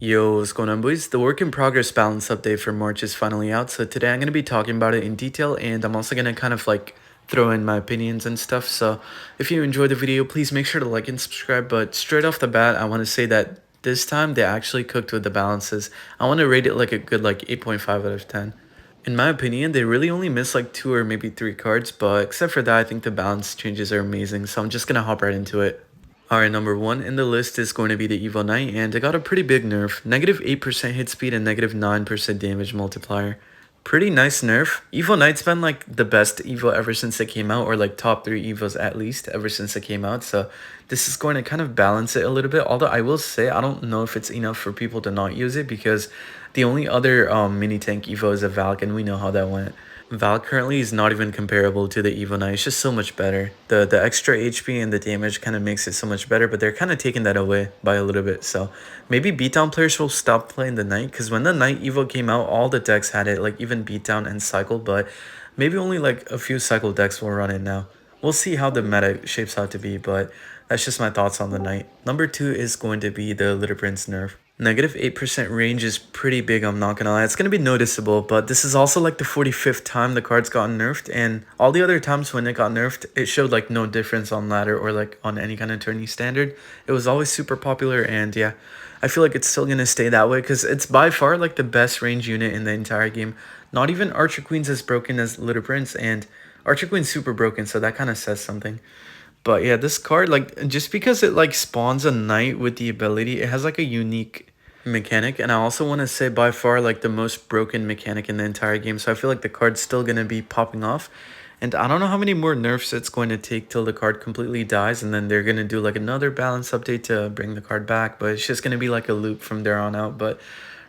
Yo, what's going on, boys? The work in progress balance update for March is finally out. So today I'm going to be talking about it in detail, and I'm also going to kind of like throw in my opinions and stuff. So if you enjoyed the video, please make sure to like and subscribe. But straight off the bat, I want to say that this time they actually cooked with the balances. I want to rate it like a good like 8.5 out of 10. In my opinion, they really only missed like 2 or maybe 3 cards, but except for that, I think the balance changes are amazing. So I'm just going to hop right into it. Alright, number 1 in the list is going to be the Evil Knight, and it got a pretty big nerf. Negative 8% hit speed and negative 9% damage multiplier. Pretty nice nerf. Evil Knight's been like the best Evo ever since it came out, or like top 3 Evos at least ever since it came out. So this is going to kind of balance it a little bit. Although I will say, I don't know if it's enough for people to not use it, because the only other mini tank Evo is a Valk, and we know how that went. Val currently is not even comparable to the Evo Knight. It's just so much better. The extra HP and the damage kind of makes it so much better, but they're kind of taking that away by a little bit. So maybe beatdown players will stop playing the Knight, because when the Knight Evo came out, all the decks had it, like even beatdown and cycle, but maybe only like a few cycle decks will run it now. We'll see how the meta shapes out to be, but that's just my thoughts on the Knight. Number 2 is going to be the Little Prince nerf. Negative 8% range is pretty big, I'm not gonna lie. It's gonna be noticeable, but this is also like the 45th time the card's gotten nerfed, and all the other times when it got nerfed, it showed like no difference on ladder or like on any kind of tourney standard. It was always super popular, and yeah, I feel like it's still gonna stay that way because it's by far like the best range unit in the entire game. Not even Archer Queen's as broken as Little Prince, and Archer Queen's super broken, so that kind of says something. But yeah, this card, like, just because it like spawns a knight with the ability, it has like a unique mechanic, and I also want to say by far like the most broken mechanic in the entire game, so I feel like the card's still gonna be popping off, and I don't know how many more nerfs it's going to take till the card completely dies, and then they're gonna do like another balance update to bring the card back, but it's just gonna be like a loop from there on out. But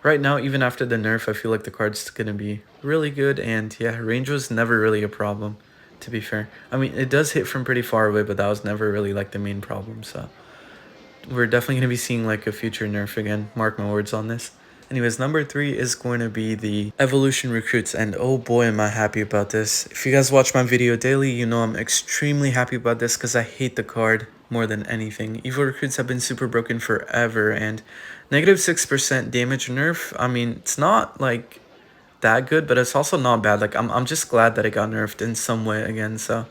right now, even after the nerf, I feel like the card's gonna be really good, and yeah, range was never really a problem, to be fair. I mean, it does hit from pretty far away, but that was never really like the main problem, so we're definitely going to be seeing like a future nerf again. Mark my words on this. Anyways, number 3 is going to be the evolution recruits, and oh boy am I happy about this. If you guys watch my video daily, you know I'm extremely happy about this because I hate the card more than anything. Evo recruits have been super broken forever, and negative 6% damage nerf, I mean, it's not like that good, but it's also not bad. Like I'm just glad that it got nerfed in some way again, so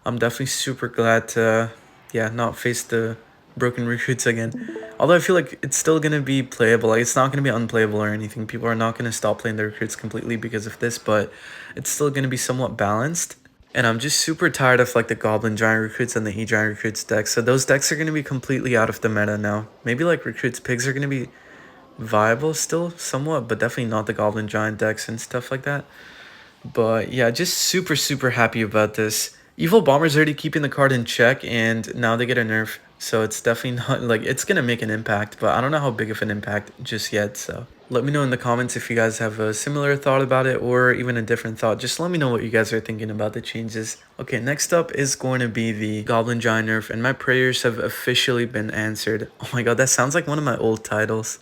I'm definitely super glad to yeah, not face the broken recruits again. Although I feel like it's still gonna be playable. Like it's not gonna be unplayable or anything. People are not gonna stop playing the recruits completely because of this, but it's still gonna be somewhat balanced. And I'm just super tired of like the Goblin Giant recruits and the E-Giant recruits decks. So those decks are gonna be completely out of the meta now. Maybe like recruits pigs are gonna be viable still somewhat, but definitely not the Goblin Giant decks and stuff like that. But yeah, just super happy about this. Evil Bomber's already keeping the card in check, and now they get a nerf. So it's definitely not like it's gonna make an impact, but I don't know how big of an impact just yet. So let me know in the comments if you guys have a similar thought about it or even a different thought. Just let me know what you guys are thinking about the changes. Okay, next up is going to be the Goblin Giant nerf, and my prayers have officially been answered. Oh my god, that sounds like one of my old titles.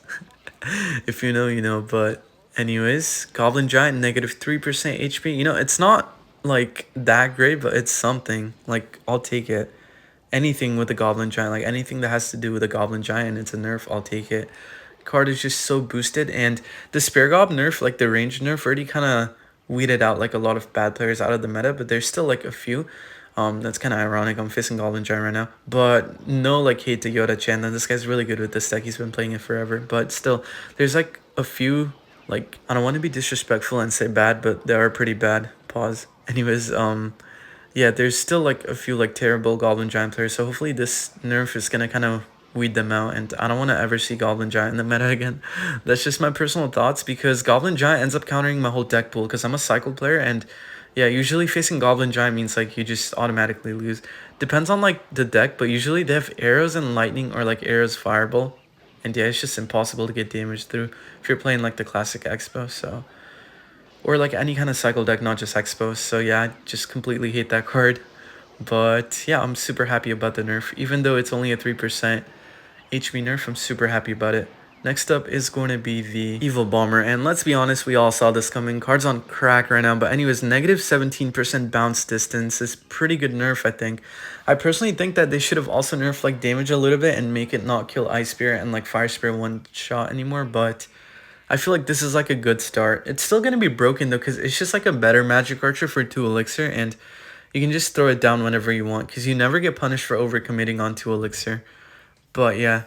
If you know, you know, but anyways, Goblin Giant, negative 3% HP. You know, it's not like that great, but it's something. Like, I'll take it. Anything with the Goblin Giant, like anything that has to do with a Goblin Giant, it's a nerf, I'll take it. Card is just so boosted, and the Spare Gob nerf, like the range nerf, already kind of weeded out like a lot of bad players out of the meta, but there's still like a few. That's kind of ironic. I'm facing Goblin Giant right now, but no like hate to Yoda Chan. This guy's really good with this deck. He's been playing it forever, but still, there's like a few. Like I don't want to be disrespectful and say bad, but they are pretty bad. Pause. Anyways, yeah, there's still like a few like terrible Goblin Giant players. So hopefully this nerf is gonna kind of weed them out, and I don't want to ever see Goblin Giant in the meta again. That's just my personal thoughts, because Goblin Giant ends up countering my whole deck pool because I'm a cycle player, and yeah, usually facing Goblin Giant means like you just automatically lose. Depends on like the deck, but usually they have arrows and lightning or like arrows fireball. And yeah, it's just impossible to get damage through if you're playing like the classic Expo, so or like any kind of cycle deck, not just Expo. So yeah, I just completely hate that card. But yeah, I'm super happy about the nerf. Even though it's only a 3% HP nerf, I'm super happy about it. Next up is going to be the Evil Bomber, and let's be honest, we all saw this coming. Card's on crack right now, but anyways, negative 17% bounce distance is pretty good nerf, I think. I personally think that they should have also nerfed like damage a little bit and make it not kill Ice Spirit and like Fire Spirit one shot anymore, but I feel like this is like a good start. It's still going to be broken though, because it's just like a better Magic Archer for 2 Elixir, and you can just throw it down whenever you want, because you never get punished for overcommitting on 2 Elixir. But yeah,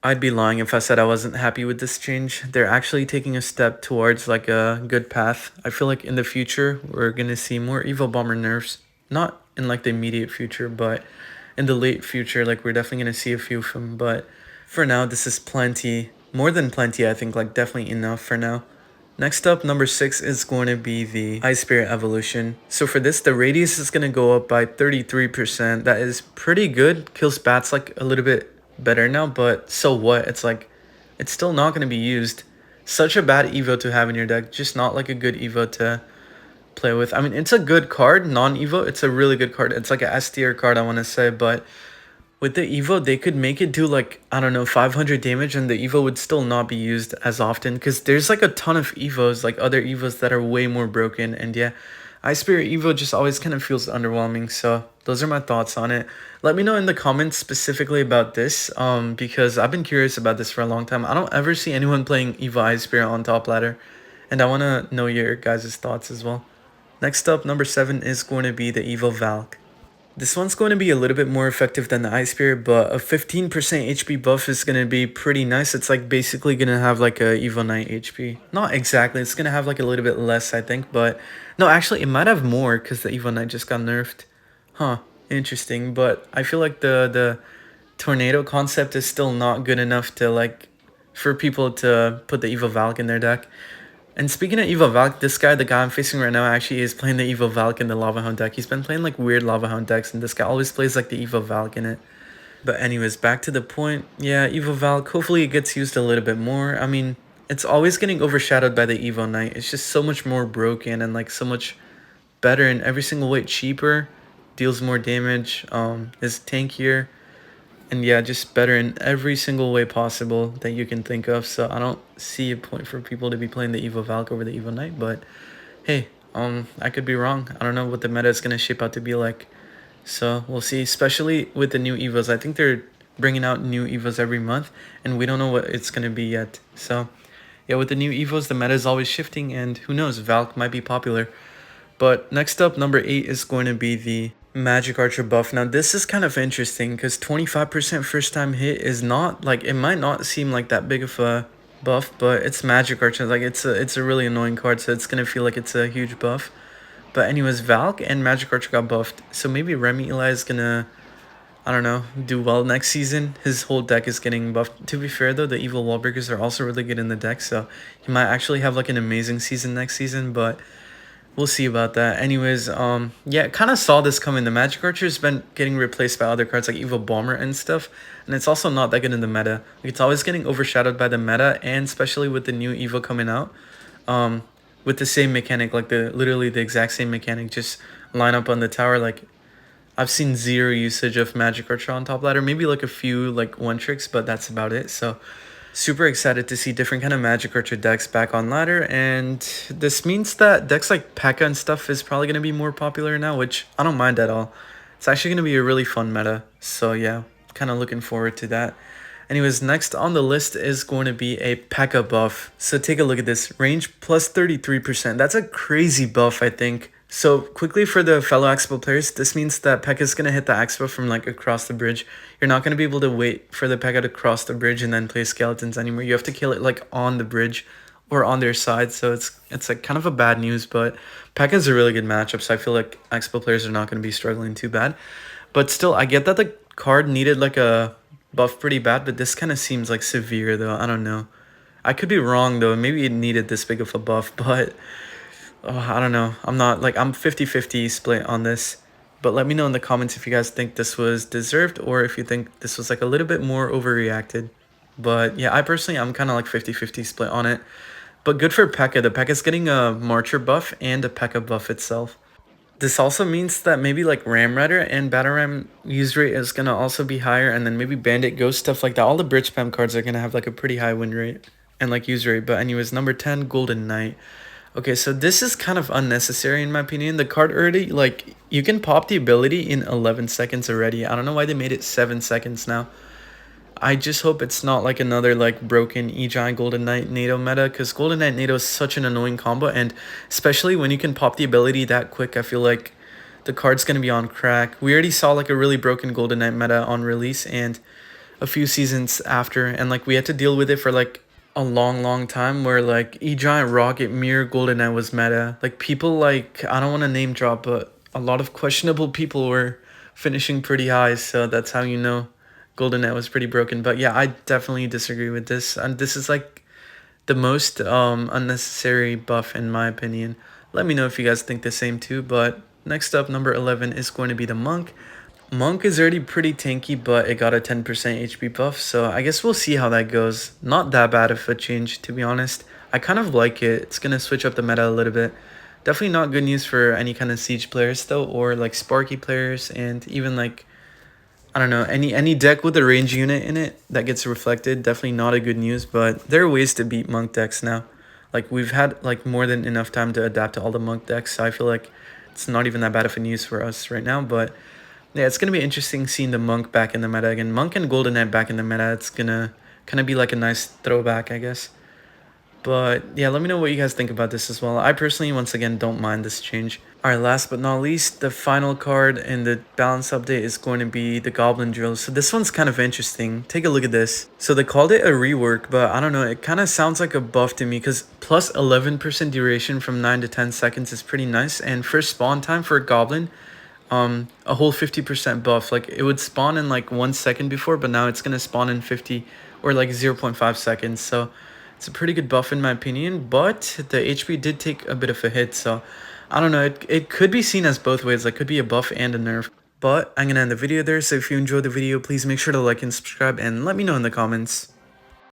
I'd be lying if I said I wasn't happy with this change. They're actually taking a step towards like a good path. I feel like in the future, we're going to see more Evil Bomber nerfs. Not in like the immediate future, but in the late future, like we're definitely going to see a few of them. But for now, this is plenty. More than plenty, I think, like definitely enough for now. Next up, number 6 is going to be the Ice Spirit evolution. So for this, the radius is going to go up by 33%. That is pretty good. Kills bats like a little bit better now, but so what? It's like, it's still not going to be used. Such a bad Evo to have in your deck. Just not like a good Evo to play with. I mean, it's a good card, non-Evo. It's a really good card. It's like a S tier card, I want to say, but with the Evo, they could make it do like, I don't know, 500 damage, and the Evo would still not be used as often, because there's like a ton of Evos, like other Evos that are way more broken. And yeah, Ice Spirit Evo just always kind of feels underwhelming. So those are my thoughts on it. Let me know in the comments specifically about this, because I've been curious about this for a long time. I don't ever see anyone playing Evo Ice Spirit on top ladder, and I want to know your guys' thoughts as well. Next up, number 7 is going to be the Evo Valk. This one's going to be a little bit more effective than the Ice Spirit, but a 15% HP buff is going to be pretty nice. It's like basically going to have like a Evo Knight HP. Not exactly, it's going to have like a little bit less, I think, but no, actually it might have more because the Evo Knight just got nerfed. Huh, interesting, but I feel like the tornado concept is still not good enough to like, for people to put the Evo Valk in their deck. And speaking of Evo Valk, this guy, the guy I'm facing right now, actually is playing the Evo Valk in the Lava Hound deck. He's been playing like weird Lava Hound decks, and this guy always plays like the Evo Valk in it. But anyways, back to the point. Yeah, Evo Valk, hopefully it gets used a little bit more. I mean, it's always getting overshadowed by the Evo Knight. It's just so much more broken and like so much better in every single way. Cheaper, deals more damage, is tankier. And yeah, just better in every single way possible that you can think of. So I don't see a point for people to be playing the Evo Valk over the Evo Knight. But hey, I could be wrong. I don't know what the meta is going to shape out to be like. So we'll see, especially with the new Evos. I think they're bringing out new Evos every month, and we don't know what it's going to be yet. So yeah, with the new Evos, the meta is always shifting, and who knows, Valk might be popular. But next up, number 8 is going to be the Magic Archer buff. Now this is kind of interesting because 25% first time hit is not like, it might not seem like that big of a buff, but it's Magic Archer. Like it's a really annoying card, so it's gonna feel like it's a huge buff. But anyways, Valk and Magic Archer got buffed, so maybe Remy Eli is gonna, I don't know, do well next season. His whole deck is getting buffed. To be fair though, the Evil Wallbreakers are also really good in the deck, so he might actually have like an amazing season next season, but we'll see about that. Anyways, yeah, kind of saw this coming. The Magic Archer's been getting replaced by other cards like Evo Bomber and stuff, and it's also not that good in the meta. Like, it's always getting overshadowed by the meta, and especially with the new Evo coming out, with the same mechanic, like literally the exact same mechanic, just line up on the tower. Like, I've seen zero usage of Magic Archer on top ladder, maybe like a few like one tricks, but that's about it. So super excited to see different kind of Magic Archer decks back on ladder, and this means that decks like Pekka and stuff is probably going to be more popular now, which I don't mind at all. It's actually going to be a really fun meta, so yeah, kind of looking forward to that. Anyways, next on the list is going to be a Pekka buff. So take a look at this. Range plus 33%. That's a crazy buff, I think. So quickly for the fellow Expo players, this means that Pekka is going to hit the Expo from like across the bridge. You're not going to be able to wait for the Pekka to cross the bridge and then play skeletons anymore. You have to kill it like on the bridge or on their side. So it's like kind of a bad news, but Pekka is a really good matchup. So I feel like Expo players are not going to be struggling too bad. But still, I get that the card needed like a buff pretty bad, but this kind of seems like severe though. I don't know. I could be wrong though. Maybe it needed this big of a buff, but oh, I don't know. I'm not like, I'm 50-50 split on this. But let me know in the comments if you guys think this was deserved or if you think this was like a little bit more overreacted. But yeah, I personally, I'm kind of like 50-50 split on it. But good for Pekka. The Pekka's getting a Marcher buff and a Pekka buff itself. This also means that maybe like Ram Rider and Battle Ram use rate is gonna also be higher, and then maybe Bandit Ghost, stuff like that. All the bridge spam cards are gonna have like a pretty high win rate and like use rate. But anyways, number 10, Golden Knight. Okay, so this is kind of unnecessary in my opinion. The card already, like, you can pop the ability in 11 seconds already. I don't know why they made it 7 seconds now. I just hope it's not like another like broken E-Giant Golden Knight NATO meta, because Golden Knight NATO is such an annoying combo, and especially when you can pop the ability that quick, I feel like the card's gonna be on crack. We already saw like a really broken Golden Knight meta on release and a few seasons after, and like we had to deal with it for like a long time, where like E-Giant Rocket Mirror Golden Knight was meta. Like people, like, I don't want to name drop, but a lot of questionable people were finishing pretty high, so that's how you know Golden Knight was pretty broken. But yeah, I definitely disagree with this, and this is like the most unnecessary buff in my opinion. Let me know if you guys think the same too. But next up, number 11 is going to be the Monk. Monk is already pretty tanky, but it got a 10% HP buff, so I guess we'll see how that goes. Not that bad of a change, to be honest. I kind of like it. It's gonna switch up the meta a little bit. Definitely not good news for any kind of Siege players though, or like Sparky players, and even like, I don't know, any deck with a range unit in it that gets reflected. Definitely not a good news, but there are ways to beat Monk decks now. Like, we've had like more than enough time to adapt to all the Monk decks, so I feel like it's not even that bad of a news for us right now. But yeah, it's gonna be interesting seeing the Monk back in the meta again. Monk and Golden Knight back in the meta. It's gonna kind of be like a nice throwback, I guess. But yeah, let me know what you guys think about this as well. I personally, once again, don't mind this change. Alright, last but not least, the final card in the balance update is going to be the Goblin Drill. So this one's kind of interesting. Take a look at this. So they called it a rework, but I don't know, it kind of sounds like a buff to me, because plus 11% duration from 9 to 10 seconds is pretty nice. And for spawn time for a Goblin, a whole 50% buff. Like, it would spawn in like 1 second before, but now it's gonna spawn in 50 or like 0.5 seconds. So it's a pretty good buff in my opinion, but the HP did take a bit of a hit, so I don't know, it could be seen as both ways. Like, could be a buff and a nerf. But I'm gonna end the video there, so if you enjoyed the video, please make sure to like and subscribe, and let me know in the comments.